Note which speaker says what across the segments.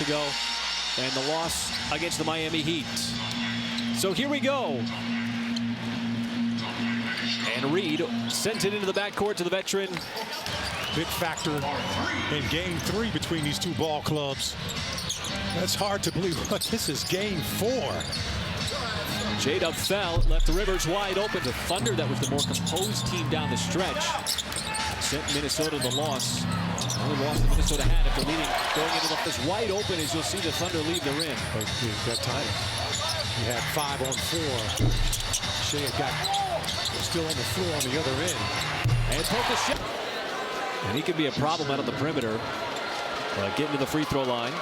Speaker 1: ago, and the loss against the Miami Heat. So here we go. And Reed sends it into the backcourt to the veteran.
Speaker 2: Big factor in game 3 between these two ball clubs. That's hard to believe, but this is game 4.
Speaker 1: J-Dub fell, left Rivers wide open. The Thunder, that was the more composed team down the stretch, sent Minnesota the loss. Only loss that Minnesota had after leading going into the this wide open as you'll see the Thunder leave the rim.
Speaker 2: That time he had 5 on 4. Shea got still on the floor on the other end.
Speaker 1: And poke a shot. And he can be a problem out on the perimeter. Getting to the free throw line.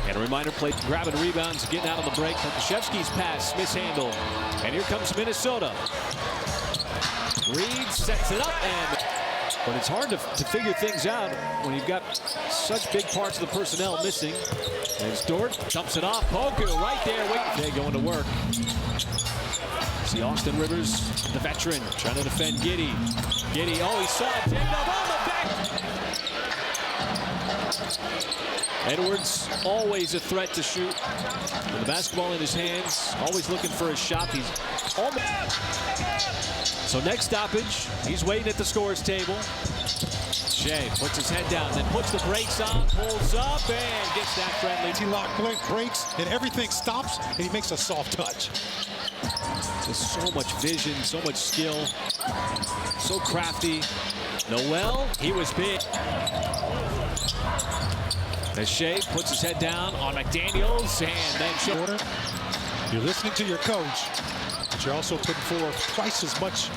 Speaker 1: And a reminder play, grabbing rebounds, getting out on the break. Krzyzewski's pass, mishandled. And here comes Minnesota. Reed sets it up, but it's hard to figure things out when you've got such big parts of the personnel missing. As Dort dumps it off. Poku right there, waiting. Going to work. See Austin Rivers, the veteran, trying to defend Giddey. Giddey, oh, he saw it. J-Dub on the back. Edwards, always a threat to shoot. With the basketball in his hands, always looking for a shot. He's almost. So next stoppage, he's waiting at the scorer's table. Shea puts his head down, then puts the brakes on, pulls up, and gets that friendly.
Speaker 2: T-lock breaks, and everything stops, and he makes a soft touch.
Speaker 1: Just so much vision, so much skill, so crafty. Noel, he was big. As Shea puts his head down on McDaniels, and then shorter.
Speaker 2: You're listening to your coach, but you're also putting forth twice as much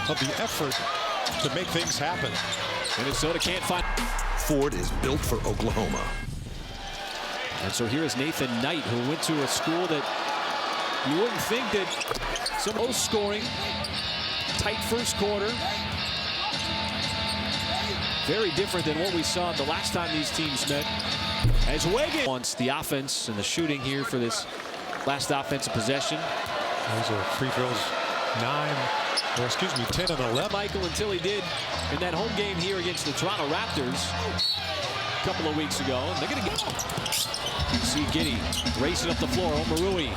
Speaker 2: of the effort to make things happen.
Speaker 1: Minnesota can't find.
Speaker 3: Ford is built for Oklahoma.
Speaker 1: And so here is Nathan Knight, who went to a school that you wouldn't think that some low scoring, tight first quarter. Very different than what we saw the last time these teams met. As Wiggins wants the offense and the shooting here for this last offensive possession.
Speaker 2: Those are free throws 10 and 11.
Speaker 1: Michael, until he did in that home game here against the Toronto Raptors a couple of weeks ago. And they're going to get. You see Giddey racing up the floor. Omarui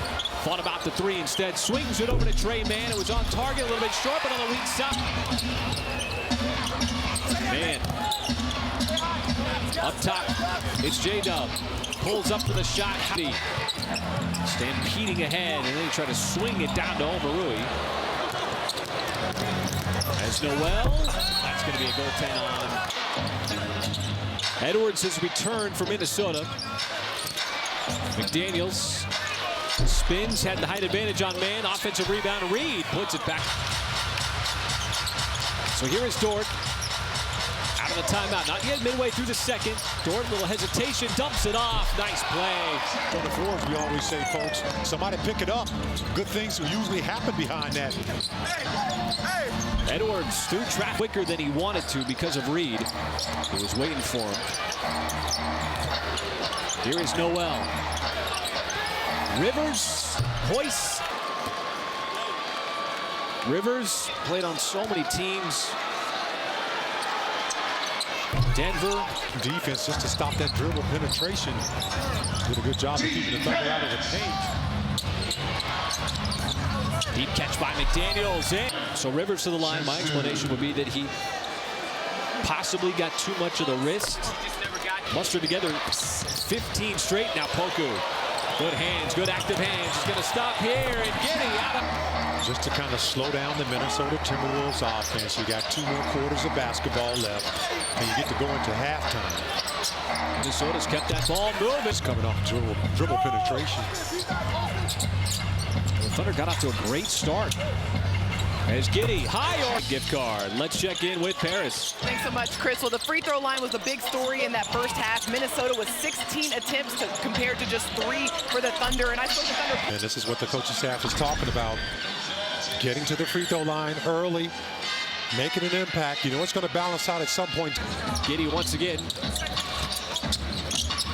Speaker 1: thought about the 3 instead. Swings it over to Trey Mann. It was on target, a little bit short, but on the weak side. Man. Up top, it's J-Dub. Pulls up for the shot. Stampeding ahead, and then he tried to swing it down to Omarui. As Noel, that's going to be a goaltend on. Edwards has returned for Minnesota. McDaniels spins, had the height advantage on man. Offensive rebound. Reed puts it back. So here is Dort. Out of the timeout. Not yet midway through the second. Dort, little hesitation, dumps it off. Nice play.
Speaker 2: On the floors, we always say, folks, somebody pick it up. Good things will usually happen behind that.
Speaker 1: Edwards through trap quicker than he wanted to because of Reed. He was waiting for him. Here is Noel. Rivers hoists. Rivers played on so many teams. Denver.
Speaker 2: Defense just to stop that dribble penetration. Did a good job of keeping the Thunder out of the paint.
Speaker 1: Deep catch by McDaniels. So Rivers to the line. My explanation would be that he possibly got too much of the wrist. Mustered together 15 straight. Now Poku. Good hands, good active hands. He's going to stop here and Giddey out of.
Speaker 2: Just to kind of slow down the Minnesota Timberwolves offense. You got 2 more quarters of basketball left, and you get to go into halftime.
Speaker 1: Minnesota's kept that ball moving.
Speaker 2: It's coming off dribble penetration.
Speaker 1: The Thunder got off to a great start. As Giddey, high or gift card. Let's check in with Paris.
Speaker 4: Thanks so much, Chris. Well, the free throw line was the big story in that first half. Minnesota was 16 attempts compared to just 3 for the Thunder. And I spoke to Thunder.
Speaker 2: And this is what the coaching staff is talking about. Getting to the free throw line early, making an impact. You know it's going to balance out at some point.
Speaker 1: Giddey once again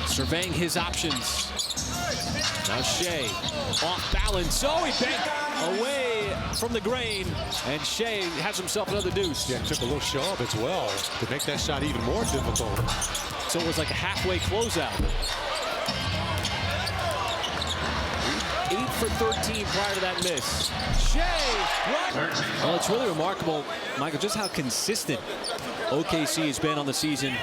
Speaker 1: surveying his options. Now Shea off balance. Oh, he banked away from the grain, and Shea has himself another deuce.
Speaker 2: Yeah, took a little shove as well to make that shot even more difficult.
Speaker 1: So it was like a halfway closeout. for 13 prior to that miss. Shea, well, it's really remarkable, Michael, just how consistent OKC has been on the season.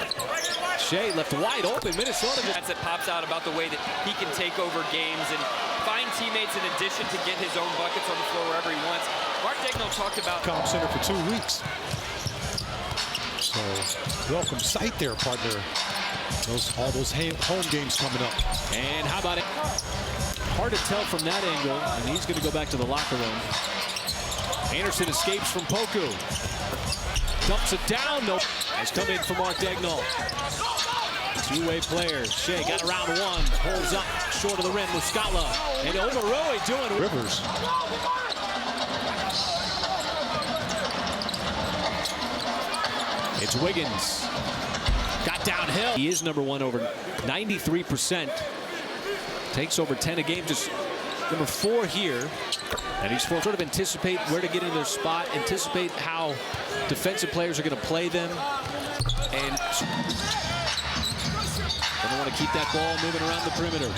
Speaker 1: Shea left wide open. Minnesota just...
Speaker 5: That pops out about the way that he can take over games and find teammates in addition to get his own buckets on the floor wherever he wants. Mark Daigneault talked about...
Speaker 2: Center for 2 weeks. So, welcome sight there, partner. All those home games coming up.
Speaker 1: And how about it? Hard to tell from that angle, and he's going to go back to the locker room. Anderson escapes from Poku. Dumps it down. Nope. Has come in for Mark Daigneault. Two-way player. Shea got around one. Holds up short of the rim. Muscala. And Omaroi doing
Speaker 2: Rivers.
Speaker 1: It's Wiggins. Got downhill. He is number one over 93%. Takes over 10 a game. Just number 4 here. And he's supposed to sort of anticipate where to get in their spot, anticipate how defensive players are going to play them. And they want to keep that ball moving around the perimeter.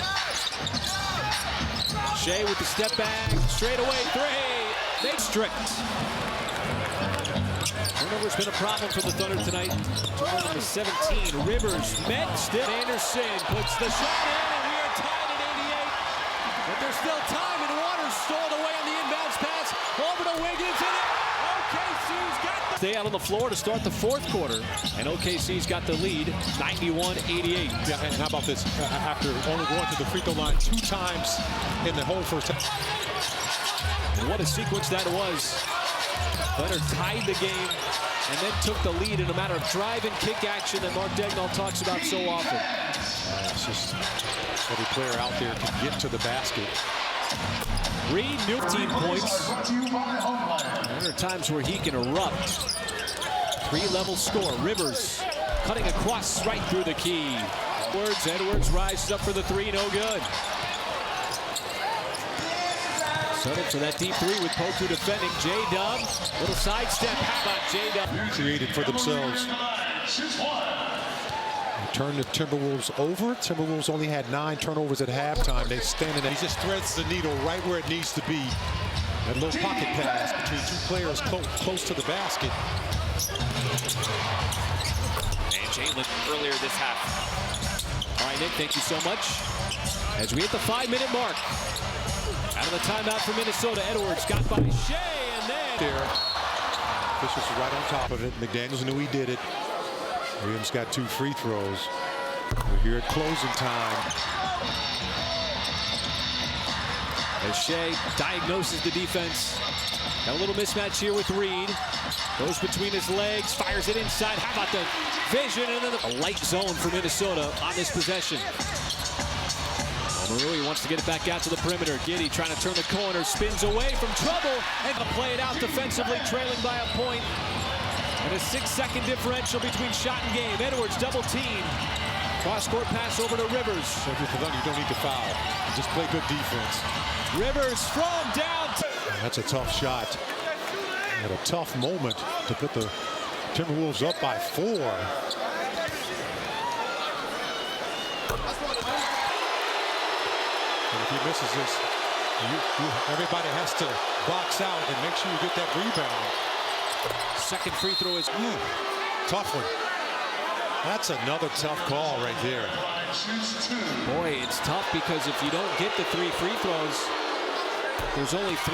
Speaker 1: Shea with the step back, straight away 3. They strict. Turnover's been a problem for the Thunder tonight. Turnover number 17. Rivers met still. Anderson puts the shot in, and we are tied at 88. But there's still time, and Waters stole it away on the inbounds pass. Over to Wiggins, and OKC's got the... Stay out on the floor to start the 4th quarter, and OKC's got the lead, 91-88.
Speaker 2: Yeah, and how about this? After only going to the free throw line 2 times in the whole first half.
Speaker 1: And what a sequence that was. Thunder tied the game and then took the lead in a matter of drive and kick action that Mark Daigneault talks about so often.
Speaker 2: It's just every player out there can get to the basket.
Speaker 1: Reed, new 15 points. There are times where he can erupt. 3-level score. Rivers cutting across right through the key. Edwards rises up for the 3, no good. Set up for that deep 3 with Poku defending. J-Dub, little sidestep. How about J-Dub?
Speaker 2: Created for themselves. Turn the Timberwolves over. Timberwolves only had 9 turnovers at halftime. They stand in there. He just threads the needle right where it needs to be. That little pocket pass between 2 players close to the basket.
Speaker 5: And Jalen earlier this half.
Speaker 1: All right, Nick, thank you so much. As we hit the 5-minute mark. Out of the timeout for Minnesota, Edwards got by Shea, and then...
Speaker 2: There. Officials are right on top of it. McDaniels knew he did it. Williams got 2 free throws. We're here at closing time.
Speaker 1: As Shea diagnoses the defense. Got a little mismatch here with Reed. Goes between his legs, fires it inside. How about the vision? And then a light zone for Minnesota on this possession. Omarui wants to get it back out to the perimeter. Giddey trying to turn the corner, spins away from trouble, and play it out defensively, trailing by a point. And a 6-second differential between shot and game. Edwards double team. Cross-court pass over to Rivers.
Speaker 2: So if you're for Thunder, you don't need to foul. Just play good defense.
Speaker 1: Rivers from down.
Speaker 2: That's a tough shot. At a tough moment to put the Timberwolves up by 4. And if he misses this, everybody has to box out and make sure you get that rebound.
Speaker 1: Second free throw is
Speaker 2: tough one. That's another tough call right there.
Speaker 1: Boy, it's tough because if you don't get the 3 free throws, there's only 3.